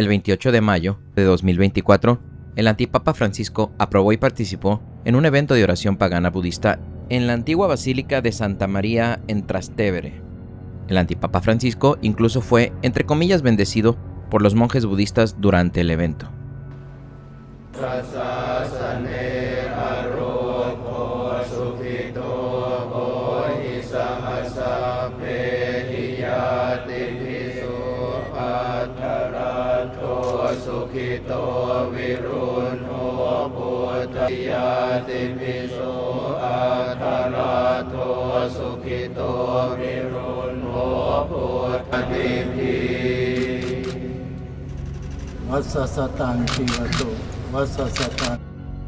El 28 de mayo de 2024, el antipapa Francisco aprobó y participó en un evento de oración pagana budista en la antigua Basílica de Santa María en Trastevere. El antipapa Francisco incluso fue, entre comillas, bendecido por los monjes budistas durante el evento.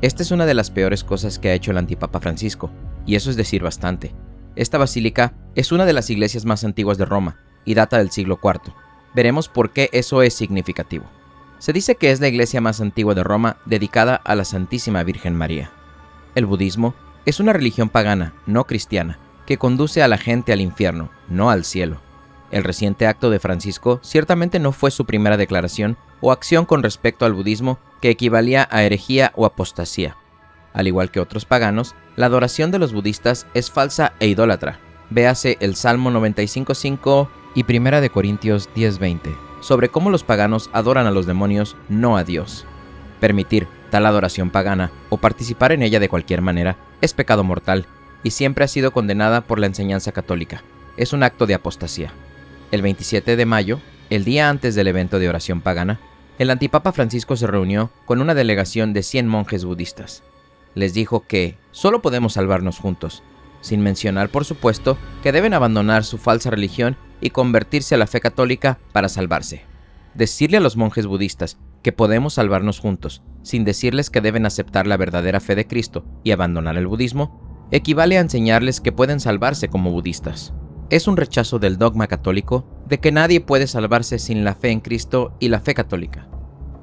Esta es una de las peores cosas que ha hecho el antipapa Francisco, y eso es decir bastante. Esta basílica es una de las iglesias más antiguas de Roma y data del siglo IV. Veremos por qué eso es significativo. Se dice que es la iglesia más antigua de Roma dedicada a la Santísima Virgen María. El budismo es una religión pagana, no cristiana, que conduce a la gente al infierno, no al cielo. El reciente acto de Francisco ciertamente no fue su primera declaración o acción con respecto al budismo que equivalía a herejía o apostasía. Al igual que otros paganos, la adoración de los budistas es falsa e idólatra. Véase el Salmo 95:5 y 1 Corintios 10:20, sobre cómo los paganos adoran a los demonios, no a Dios. Permitir tal adoración pagana o participar en ella de cualquier manera es pecado mortal y siempre ha sido condenada por la enseñanza católica. Es un acto de apostasía. El 27 de mayo, el día antes del evento de oración pagana, el antipapa Francisco se reunió con una delegación de 100 monjes budistas. Les dijo que solo podemos salvarnos juntos, sin mencionar, por supuesto, que deben abandonar su falsa religión y convertirse a la fe católica para salvarse. Decirle a los monjes budistas que podemos salvarnos juntos, sin decirles que deben aceptar la verdadera fe de Cristo y abandonar el budismo, equivale a enseñarles que pueden salvarse como budistas. Es un rechazo del dogma católico de que nadie puede salvarse sin la fe en Cristo y la fe católica.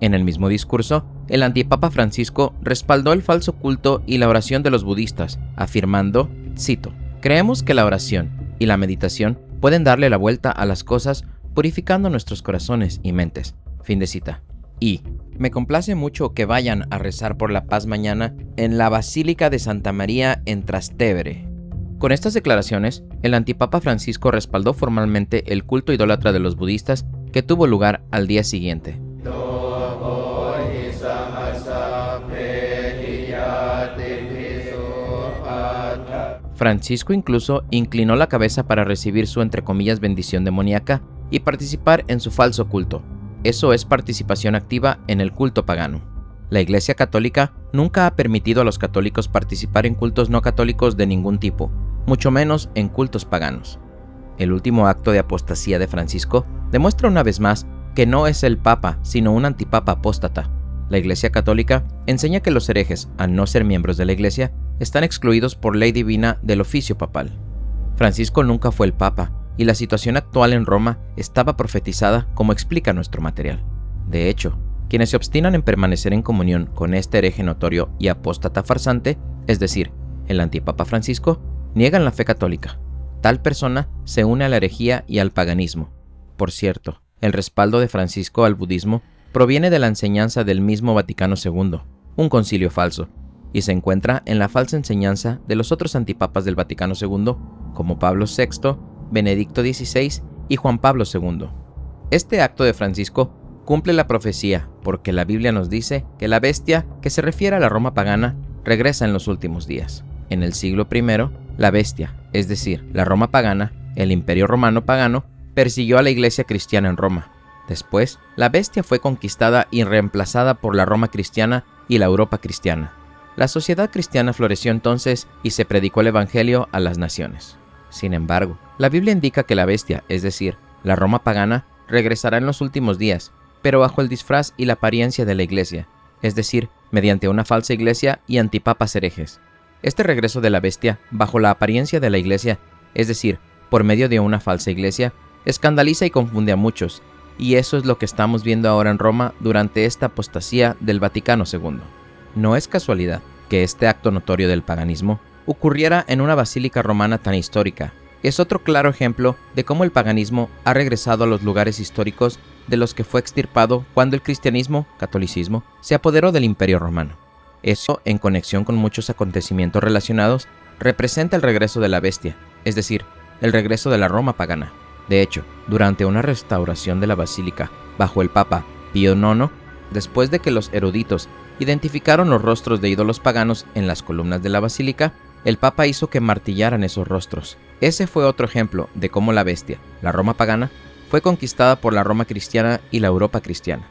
En el mismo discurso, el antipapa Francisco respaldó el falso culto y la oración de los budistas, afirmando, cito, «Creemos que la oración y la meditación pueden darle la vuelta a las cosas purificando nuestros corazones y mentes». Fin de cita. Y me complace mucho que vayan a rezar por la paz mañana en la Basílica de Santa María en Trastevere. Con estas declaraciones, el antipapa Francisco respaldó formalmente el culto idólatra de los budistas que tuvo lugar al día siguiente. Francisco incluso inclinó la cabeza para recibir su entre comillas bendición demoníaca y participar en su falso culto. Eso es participación activa en el culto pagano. La Iglesia Católica nunca ha permitido a los católicos participar en cultos no católicos de ningún tipo, mucho menos en cultos paganos. El último acto de apostasía de Francisco demuestra una vez más que no es el Papa, sino un antipapa apóstata. La Iglesia Católica enseña que los herejes, al no ser miembros de la Iglesia, están excluidos por ley divina del oficio papal. Francisco nunca fue el Papa, y la situación actual en Roma estaba profetizada como explica nuestro material. De hecho, quienes se obstinan en permanecer en comunión con este hereje notorio y apóstata farsante, es decir, el antipapa Francisco, niegan la fe católica. Tal persona se une a la herejía y al paganismo. Por cierto, el respaldo de Francisco al budismo proviene de la enseñanza del mismo Vaticano II, un concilio falso, y se encuentra en la falsa enseñanza de los otros antipapas del Vaticano II, como Pablo VI, Benedicto XVI y Juan Pablo II. Este acto de Francisco cumple la profecía, porque la Biblia nos dice que la bestia, que se refiere a la Roma pagana, regresa en los últimos días. En el siglo I, la bestia, es decir, la Roma pagana, el Imperio Romano pagano, persiguió a la Iglesia cristiana en Roma. Después, la bestia fue conquistada y reemplazada por la Roma cristiana y la Europa cristiana. La sociedad cristiana floreció entonces y se predicó el Evangelio a las naciones. Sin embargo, la Biblia indica que la bestia, es decir, la Roma pagana, regresará en los últimos días, pero bajo el disfraz y la apariencia de la Iglesia, es decir, mediante una falsa Iglesia y antipapas herejes. Este regreso de la bestia, bajo la apariencia de la Iglesia, es decir, por medio de una falsa Iglesia, escandaliza y confunde a muchos, y eso es lo que estamos viendo ahora en Roma durante esta apostasía del Vaticano II. No es casualidad que este acto notorio del paganismo ocurriera en una basílica romana tan histórica, Es otro claro ejemplo de cómo el paganismo ha regresado a los lugares históricos de los que fue extirpado cuando el cristianismo, catolicismo, se apoderó del Imperio Romano. Eso, en conexión con muchos acontecimientos relacionados, representa el regreso de la bestia, es decir, el regreso de la Roma pagana. De hecho, durante una restauración de la basílica bajo el Papa Pío IX, después de que los eruditos identificaron los rostros de ídolos paganos en las columnas de la basílica, el Papa hizo que martillaran esos rostros. Ese fue otro ejemplo de cómo la bestia, la Roma pagana, fue conquistada por la Roma cristiana y la Europa cristiana.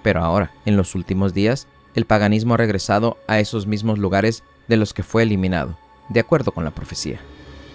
Pero ahora, en los últimos días, el paganismo ha regresado a esos mismos lugares de los que fue eliminado, de acuerdo con la profecía.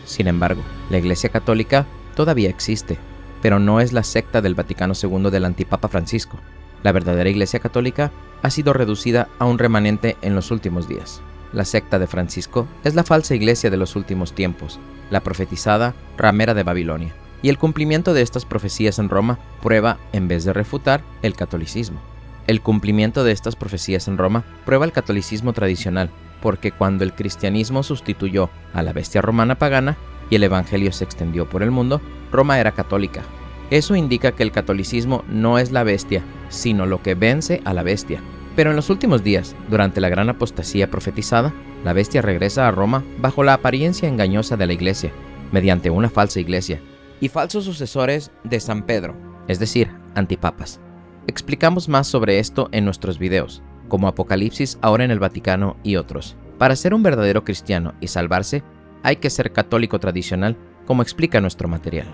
Sin embargo, la Iglesia Católica todavía existe, pero no es la secta del Vaticano II del antipapa Francisco. La verdadera Iglesia Católica ha sido reducida a un remanente en los últimos días. La secta de Francisco es la falsa iglesia de los últimos tiempos, la profetizada ramera de Babilonia, y el cumplimiento de estas profecías en Roma prueba, en vez de refutar, el catolicismo. El cumplimiento de estas profecías en Roma prueba el catolicismo tradicional, porque cuando el cristianismo sustituyó a la bestia romana pagana y el evangelio se extendió por el mundo, Roma era católica. Eso indica que el catolicismo no es la bestia, sino lo que vence a la bestia. Pero en los últimos días, durante la gran apostasía profetizada, la bestia regresa a Roma bajo la apariencia engañosa de la iglesia, mediante una falsa iglesia, y falsos sucesores de San Pedro, es decir, antipapas. Explicamos más sobre esto en nuestros videos, como Apocalipsis ahora en el Vaticano y otros. Para ser un verdadero cristiano y salvarse, hay que ser católico tradicional, como explica nuestro material.